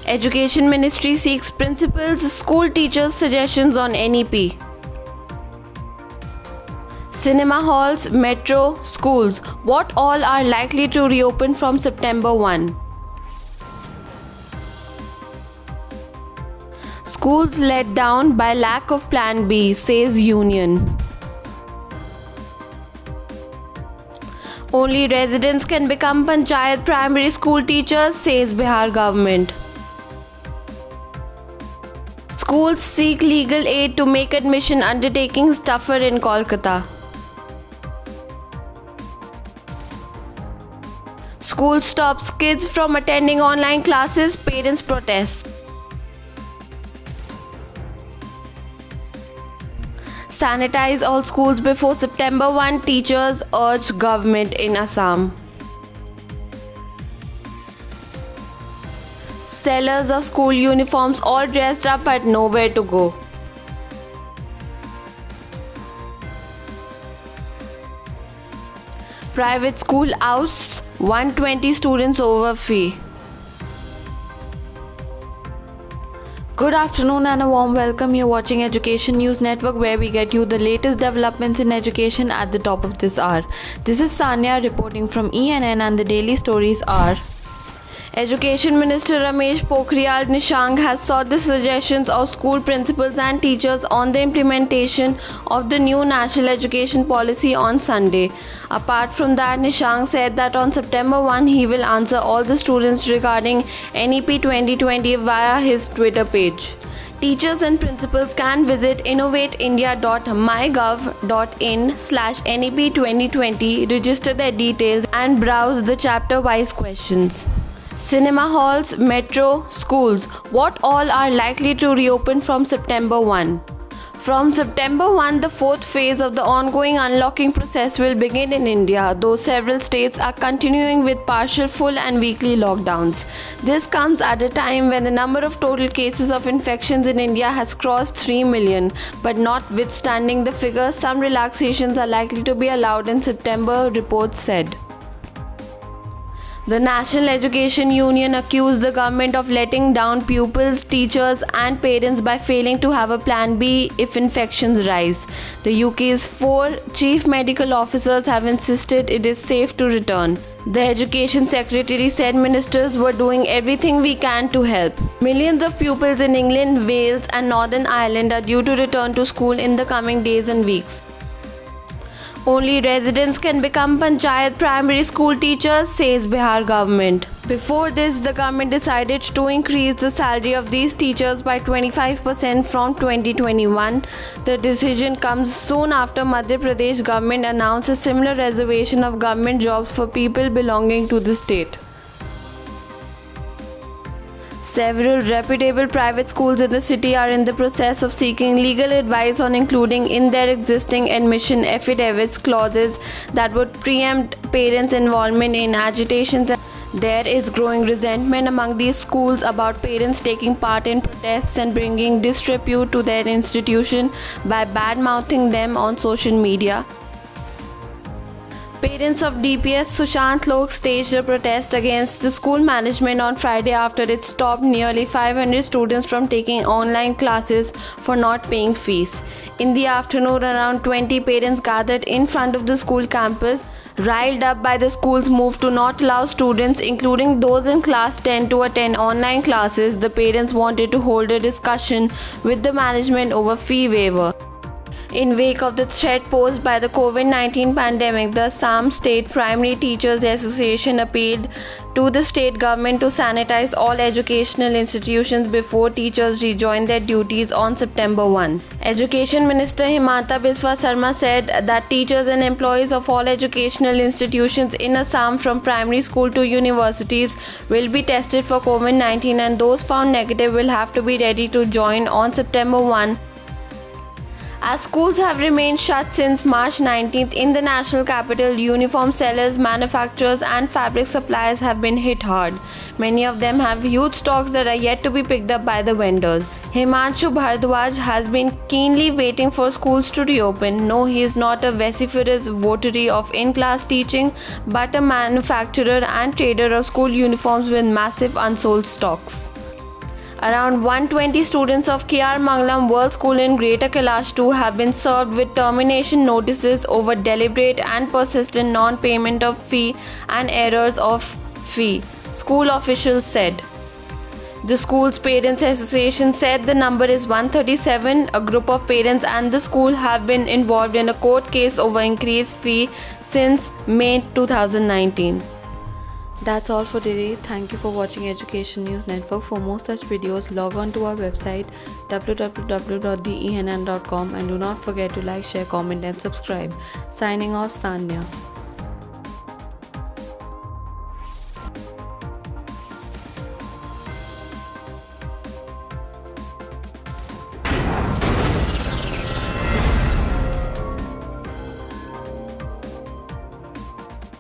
Education Ministry seeks principals, school teachers' suggestions on NEP. Cinema halls, metro, schools, what all are likely to reopen from September 1? Schools let down by lack of Plan B, says union. Only residents can become Panchayat primary school teachers, says Bihar government. Schools seek legal aid to make admission undertakings tougher in Kolkata. School stops kids from attending online classes, parents protest. Sanitize all schools before September 1, teachers urge government in Assam. Sellers of school uniforms all dressed up but nowhere to go. Private school ousts 120 students over fee. Good afternoon and a warm welcome. You're watching Education News Network, where we get you the latest developments in education at the top of this hour. This is Sanya reporting from ENN, and the daily stories are: Education Minister Ramesh Pokhriyal Nishank has sought the suggestions of school principals and teachers on the implementation of the new National Education Policy on Sunday. Apart from that, Nishank said that on September 1 he will answer all the students regarding NEP 2020 via his Twitter page. Teachers and principals can visit innovateindia.mygov.in/NEP 2020, register their details and browse the chapter-wise questions. Cinema halls, metro, schools, what all are likely to reopen from September 1? From September 1, the fourth phase of the ongoing unlocking process will begin in India, though several states are continuing with partial, full and weekly lockdowns. This comes at a time when the number of total cases of infections in India has crossed 3 million. But notwithstanding the figure, some relaxations are likely to be allowed in September, reports said. The National Education Union accused the government of letting down pupils, teachers and parents by failing to have a plan B if infections rise. The UK's 4 chief medical officers have insisted it is safe to return. The Education Secretary said ministers were doing everything we can to help. Millions of pupils in England, Wales and Northern Ireland are due to return to school in the coming days and weeks. Only residents can become Panchayat primary school teachers, says Bihar government. Before this, the government decided to increase the salary of these teachers by 25% from 2021. The decision comes soon after Madhya Pradesh government announced a similar reservation of government jobs for people belonging to the state. Several reputable private schools in the city are in the process of seeking legal advice on including in their existing admission affidavits clauses that would preempt parents' involvement in agitations. There is growing resentment among these schools about parents taking part in protests and bringing disrepute to their institution by bad-mouthing them on social media. Parents of DPS Sushant Lok staged a protest against the school management on Friday after it stopped nearly 500 students from taking online classes for not paying fees. In the afternoon, around 20 parents gathered in front of the school campus. Riled up by the school's move to not allow students, including those in class 10, to attend online classes, the parents wanted to hold a discussion with the management over fee waiver. In wake of the threat posed by the COVID-19 pandemic, the Assam State Primary Teachers Association appealed to the state government to sanitize all educational institutions before teachers rejoin their duties on September 1. Education Minister Himanta Biswa Sarma said that teachers and employees of all educational institutions in Assam, from primary school to universities, will be tested for COVID-19, and those found negative will have to be ready to join on September 1. As schools have remained shut since March 19th in the national capital, uniform sellers, manufacturers and fabric suppliers have been hit hard. Many of them have huge stocks that are yet to be picked up by the vendors. Himanshu Bhardwaj has been keenly waiting for schools to reopen. No, he is not a vociferous votary of in-class teaching, but a manufacturer and trader of school uniforms with massive unsold stocks. Around 120 students of KR Mangalam World School in Greater Kailash 2 have been served with termination notices over deliberate and persistent non-payment of fee and errors of fee, school officials said. The school's Parents Association said the number is 137. A group of parents and the school have been involved in a court case over increased fee since May 2019. That's all for today. Thank you for watching Education News Network. For more such videos, log on to our website www.theenn.com and do not forget to like, share, comment and subscribe. Signing off, Sanya.